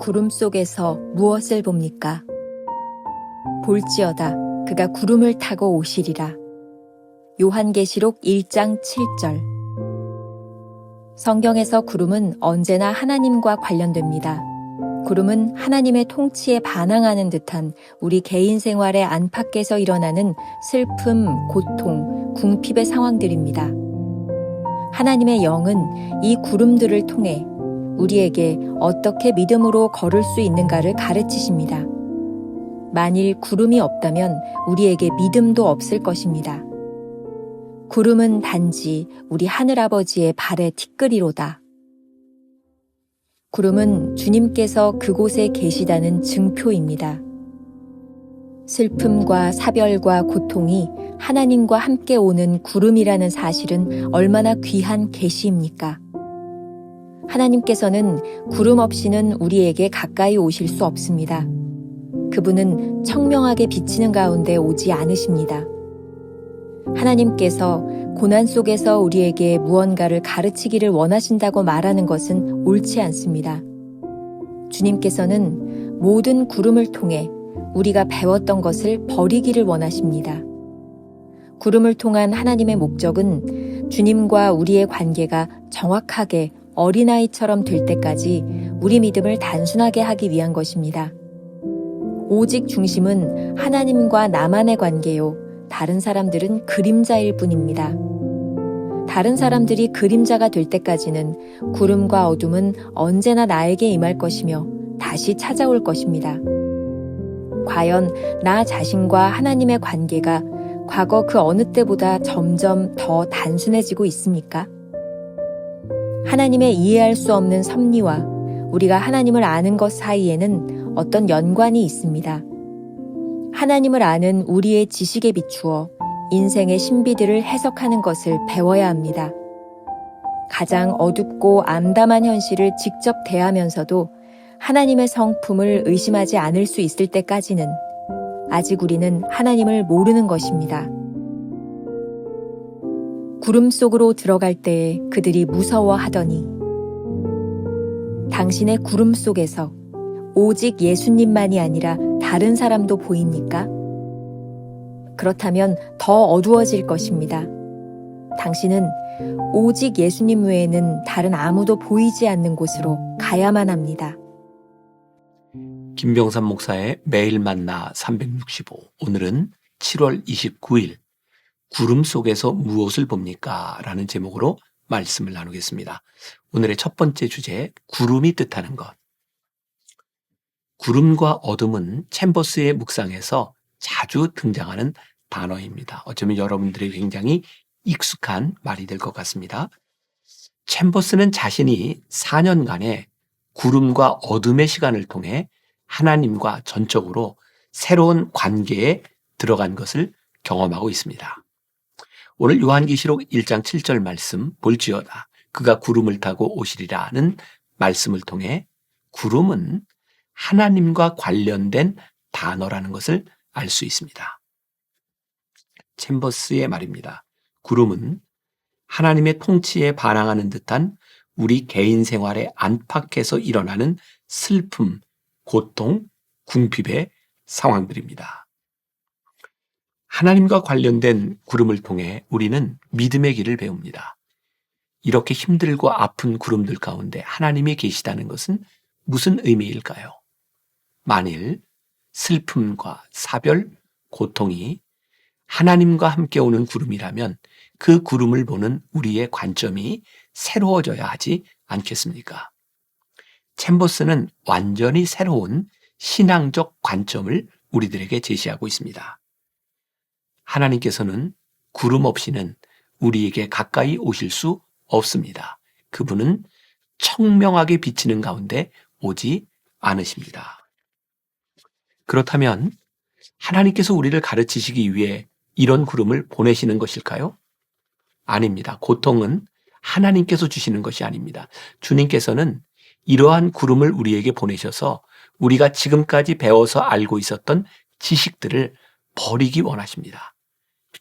구름 속에서 무엇을 봅니까? 볼지어다 그가 구름을 타고 오시리라. 요한계시록 1장 7절. 성경에서 구름은 언제나 하나님과 관련됩니다. 구름은 하나님의 통치에 반항하는 듯한 우리 개인 생활의 안팎에서 일어나는 슬픔, 고통, 궁핍의 상황들입니다. 하나님의 영은 이 구름들을 통해 우리에게 어떻게 믿음으로 걸을 수 있는가를 가르치십니다. 만일 구름이 없다면 우리에게 믿음도 없을 것입니다. 구름은 단지 우리 하늘아버지의 발의 티끌이로다. 구름은 주님께서 그곳에 계시다는 증표입니다. 슬픔과 사별과 고통이 하나님과 함께 오는 구름이라는 사실은 얼마나 귀한 계시입니까? 하나님께서는 구름 없이는 우리에게 가까이 오실 수 없습니다. 그분은 청명하게 비치는 가운데 오지 않으십니다. 하나님께서 고난 속에서 우리에게 무언가를 가르치기를 원하신다고 말하는 것은 옳지 않습니다. 주님께서는 모든 구름을 통해 우리가 배웠던 것을 버리기를 원하십니다. 구름을 통한 하나님의 목적은 주님과 우리의 관계가 정확하게 어린아이처럼 될 때까지 우리 믿음을 단순하게 하기 위한 것입니다. 오직 중심은 하나님과 나만의 관계요. 다른 사람들은 그림자일 뿐입니다. 다른 사람들이 그림자가 될 때까지는 구름과 어둠은 언제나 나에게 임할 것이며 다시 찾아올 것입니다. 과연 나 자신과 하나님의 관계가 과거 그 어느 때보다 점점 더 단순해지고 있습니까? 하나님의 이해할 수 없는 섭리와 우리가 하나님을 아는 것 사이에는 어떤 연관이 있습니다. 하나님을 아는 우리의 지식에 비추어 인생의 신비들을 해석하는 것을 배워야 합니다. 가장 어둡고 암담한 현실을 직접 대하면서도 하나님의 성품을 의심하지 않을 수 있을 때까지는 아직 우리는 하나님을 모르는 것입니다. 구름 속으로 들어갈 때에 그들이 무서워하더니 당신의 구름 속에서 오직 예수님만이 아니라 다른 사람도 보입니까? 그렇다면 더 어두워질 것입니다. 당신은 오직 예수님 외에는 다른 아무도 보이지 않는 곳으로 가야만 합니다. 김병삼 목사의 매일 만나 365. 오늘은 7월 29일 구름 속에서 무엇을 봅니까? 라는 제목으로 말씀을 나누겠습니다. 오늘의 첫 번째 주제, 구름이 뜻하는 것. 구름과 어둠은 챔버스의 묵상에서 자주 등장하는 단어입니다. 어쩌면 여러분들이 굉장히 익숙한 말이 될 것 같습니다. 챔버스는 자신이 4년간의 구름과 어둠의 시간을 통해 하나님과 전적으로 새로운 관계에 들어간 것을 경험하고 있습니다. 오늘 요한계시록 1장 7절 말씀 볼지어다 그가 구름을 타고 오시리라는 말씀을 통해 구름은 하나님과 관련된 단어라는 것을 알 수 있습니다. 챔버스의 말입니다. 구름은 하나님의 통치에 반항하는 듯한 우리 개인 생활의 안팎에서 일어나는 슬픔, 고통, 궁핍의 상황들입니다. 하나님과 관련된 구름을 통해 우리는 믿음의 길을 배웁니다. 이렇게 힘들고 아픈 구름들 가운데 하나님이 계시다는 것은 무슨 의미일까요? 만일 슬픔과 사별, 고통이 하나님과 함께 오는 구름이라면 그 구름을 보는 우리의 관점이 새로워져야 하지 않겠습니까? 챔버스는 완전히 새로운 신앙적 관점을 우리들에게 제시하고 있습니다. 하나님께서는 구름 없이는 우리에게 가까이 오실 수 없습니다. 그분은 청명하게 비치는 가운데 오지 않으십니다. 그렇다면 하나님께서 우리를 가르치시기 위해 이런 구름을 보내시는 것일까요? 아닙니다. 고통은 하나님께서 주시는 것이 아닙니다. 주님께서는 이러한 구름을 우리에게 보내셔서 우리가 지금까지 배워서 알고 있었던 지식들을 버리기 원하십니다.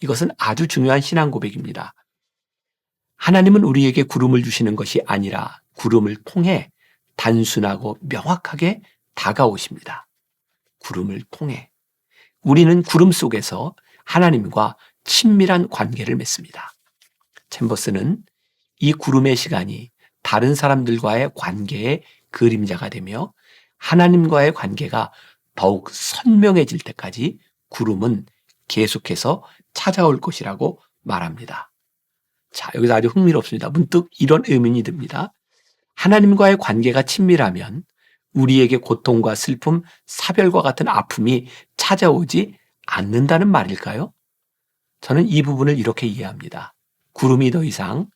이것은 아주 중요한 신앙 고백입니다. 하나님은 우리에게 구름을 주시는 것이 아니라 구름을 통해 단순하고 명확하게 다가오십니다. 구름을 통해. 우리는 구름 속에서 하나님과 친밀한 관계를 맺습니다. 챔버스는 이 구름의 시간이 다른 사람들과의 관계의 그림자가 되며 하나님과의 관계가 더욱 선명해질 때까지 구름은 계속해서 찾아올 것이라고 말합니다. 자, 여기서 아주 흥미롭습니다. 문득 이런 의문이 듭니다. 하나님과의 관계가 친밀하면 우리에게 고통과 슬픔, 사별과 같은 아픔이 찾아오지 않는다는 말일까요? 저는 이 부분을 이렇게 이해합니다. 구름이 더 이상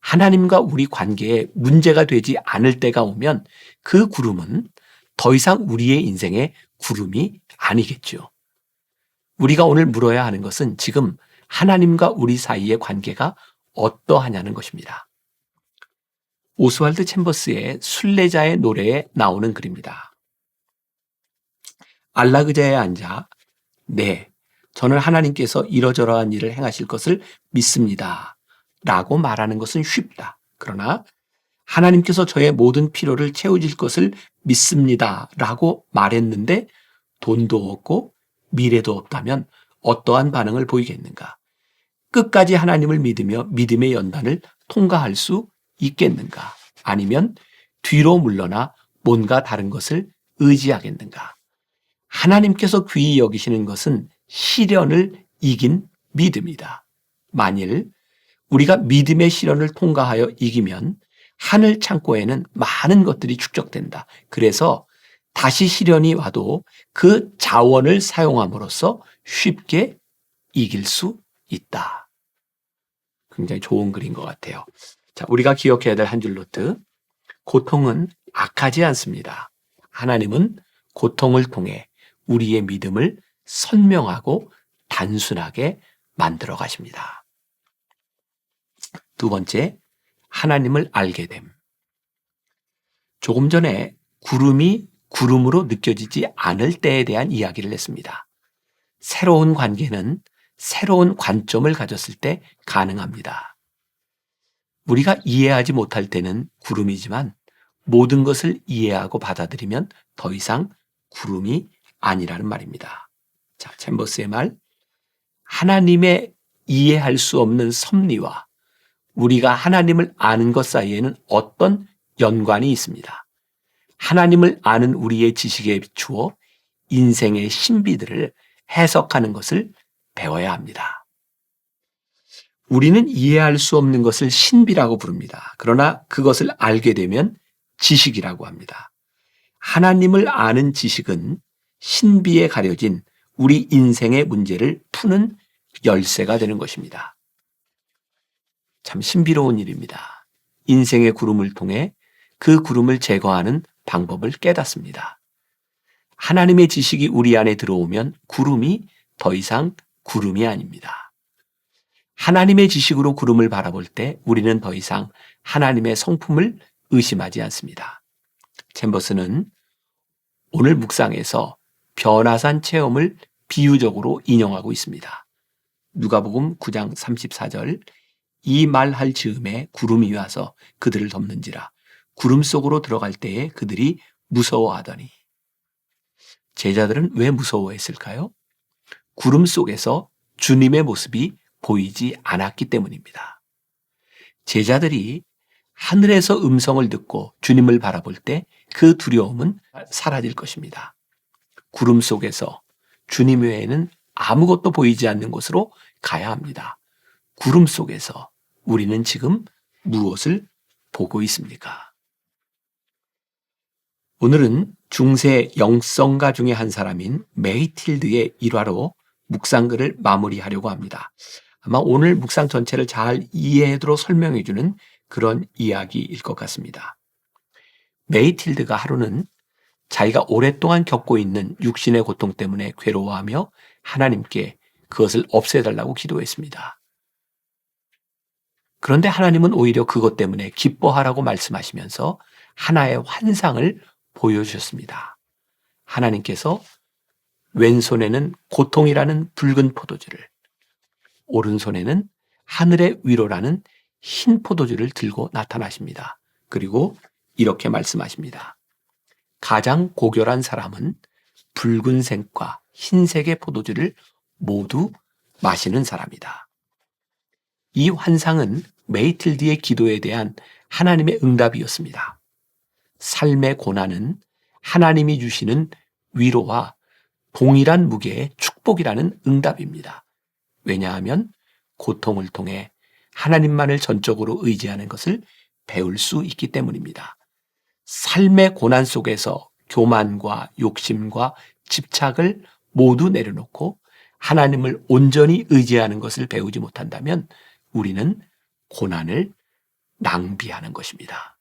하나님과 우리 관계에 문제가 되지 않을 때가 오면 그 구름은 더 이상 우리의 인생의 구름이 아니겠죠. 우리가 오늘 물어야 하는 것은 지금 하나님과 우리 사이의 관계가 어떠하냐는 것입니다. 오스왈드 챔버스의 순례자의 노래에 나오는 글입니다. 안락의자에 앉아 네, 저는 하나님께서 이러저러한 일을 행하실 것을 믿습니다. 라고 말하는 것은 쉽다. 그러나 하나님께서 저의 모든 필요를 채우실 것을 믿습니다. 라고 말했는데 돈도 없고 미래도 없다면 어떠한 반응을 보이겠는가? 끝까지 하나님을 믿으며 믿음의 연단을 통과할 수 있겠는가? 아니면 뒤로 물러나 뭔가 다른 것을 의지하겠는가? 하나님께서 귀히 여기시는 것은 시련을 이긴 믿음이다. 만일 우리가 믿음의 시련을 통과하여 이기면 하늘 창고에는 많은 것들이 축적된다. 그래서 다시 시련이 와도 그 자원을 사용함으로써 쉽게 이길 수 있다. 굉장히 좋은 글인 것 같아요. 자, 우리가 기억해야 될 한 줄 노트. 고통은 악하지 않습니다. 하나님은 고통을 통해 우리의 믿음을 선명하고 단순하게 만들어 가십니다. 두 번째, 하나님을 알게 됨. 조금 전에 구름이 구름으로 느껴지지 않을 때에 대한 이야기를 했습니다. 새로운 관계는 새로운 관점을 가졌을 때 가능합니다. 우리가 이해하지 못할 때는 구름이지만 모든 것을 이해하고 받아들이면 더 이상 구름이 아니라는 말입니다. 자, 챔버스의 말. 하나님의 이해할 수 없는 섭리와 우리가 하나님을 아는 것 사이에는 어떤 연관이 있습니다. 하나님을 아는 우리의 지식에 비추어 인생의 신비들을 해석하는 것을 배워야 합니다. 우리는 이해할 수 없는 것을 신비라고 부릅니다. 그러나 그것을 알게 되면 지식이라고 합니다. 하나님을 아는 지식은 신비에 가려진 우리 인생의 문제를 푸는 열쇠가 되는 것입니다. 참 신비로운 일입니다. 인생의 구름을 통해 그 구름을 제거하는 방법을 깨닫습니다. 하나님의 지식이 우리 안에 들어오면 구름이 더 이상 구름이 아닙니다. 하나님의 지식으로 구름을 바라볼 때 우리는 더 이상 하나님의 성품을 의심하지 않습니다. 챔버스는 오늘 묵상에서 변화산 체험을 비유적으로 인용하고 있습니다. 누가복음 9장 34절 이 말할 즈음에 구름이 와서 그들을 덮는지라 구름 속으로 들어갈 때에 그들이 무서워하더니 제자들은 왜 무서워했을까요? 구름 속에서 주님의 모습이 보이지 않았기 때문입니다. 제자들이 하늘에서 음성을 듣고 주님을 바라볼 때 그 두려움은 사라질 것입니다. 구름 속에서 주님 외에는 아무것도 보이지 않는 곳으로 가야 합니다. 구름 속에서 우리는 지금 무엇을 보고 있습니까? 오늘은 중세 영성가 중에 한 사람인 메이틸드의 일화로 묵상글을 마무리하려고 합니다. 아마 오늘 묵상 전체를 잘 이해하도록 설명해주는 그런 이야기일 것 같습니다. 메이틸드가 하루는 자기가 오랫동안 겪고 있는 육신의 고통 때문에 괴로워하며 하나님께 그것을 없애달라고 기도했습니다. 그런데 하나님은 오히려 그것 때문에 기뻐하라고 말씀하시면서 하나의 환상을 보여주셨습니다. 하나님께서 왼손에는 고통이라는 붉은 포도주를, 오른손에는 하늘의 위로라는 흰 포도주를 들고 나타나십니다. 그리고 이렇게 말씀하십니다. 가장 고결한 사람은 붉은색과 흰색의 포도주를 모두 마시는 사람이다. 이 환상은 메이틸드의 기도에 대한 하나님의 응답이었습니다. 삶의 고난은 하나님이 주시는 위로와 동일한 무게의 축복이라는 응답입니다. 왜냐하면 고통을 통해 하나님만을 전적으로 의지하는 것을 배울 수 있기 때문입니다. 삶의 고난 속에서 교만과 욕심과 집착을 모두 내려놓고 하나님을 온전히 의지하는 것을 배우지 못한다면 우리는 고난을 낭비하는 것입니다.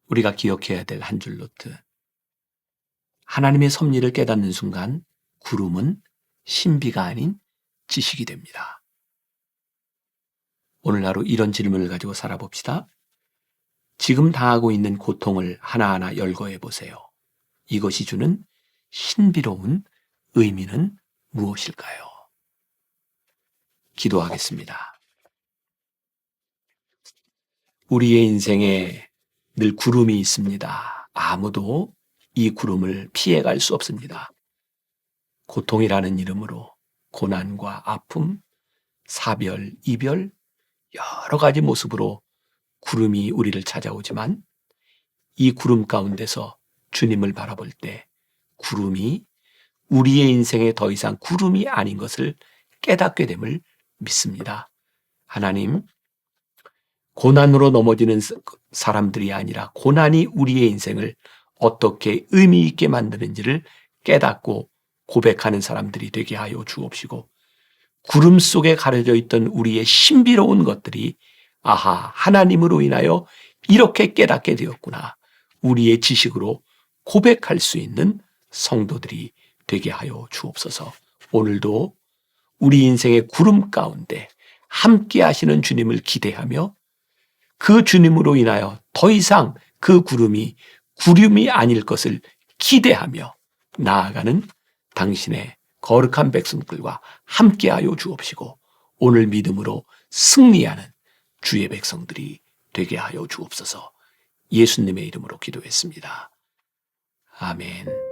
우리가 기억해야 될 한 줄 노트. 하나님의 섭리를 깨닫는 순간 구름은 신비가 아닌 지식이 됩니다. 오늘 하루 이런 질문을 가지고 살아봅시다. 지금 당하고 있는 고통을 하나하나 열거해 보세요. 이것이 주는 신비로운 의미는 무엇일까요? 기도하겠습니다. 우리의 인생에 늘 구름이 있습니다. 아무도 이 구름을 피해갈 수 없습니다. 고통이라는 이름으로 고난과 아픔, 사별, 이별, 여러 가지 모습으로 구름이 우리를 찾아오지만 이 구름 가운데서 주님을 바라볼 때 구름이 우리의 인생에 더 이상 구름이 아닌 것을 깨닫게 됨을 믿습니다. 하나님, 고난으로 넘어지는 사람들이 아니라 고난이 우리의 인생을 어떻게 의미 있게 만드는지를 깨닫고 고백하는 사람들이 되게 하여 주옵시고, 구름 속에 가려져 있던 우리의 신비로운 것들이 아하, 하나님으로 인하여 이렇게 깨닫게 되었구나, 우리의 지식으로 고백할 수 있는 성도들이 되게 하여 주옵소서. 오늘도 우리 인생의 구름 가운데 함께 하시는 주님을 기대하며 그 주님으로 인하여 더 이상 그 구름이 구름이 아닐 것을 기대하며 나아가는 당신의 거룩한 백성들과 함께하여 주옵시고, 오늘 믿음으로 승리하는 주의 백성들이 되게 하여 주옵소서. 예수님의 이름으로 기도했습니다. 아멘.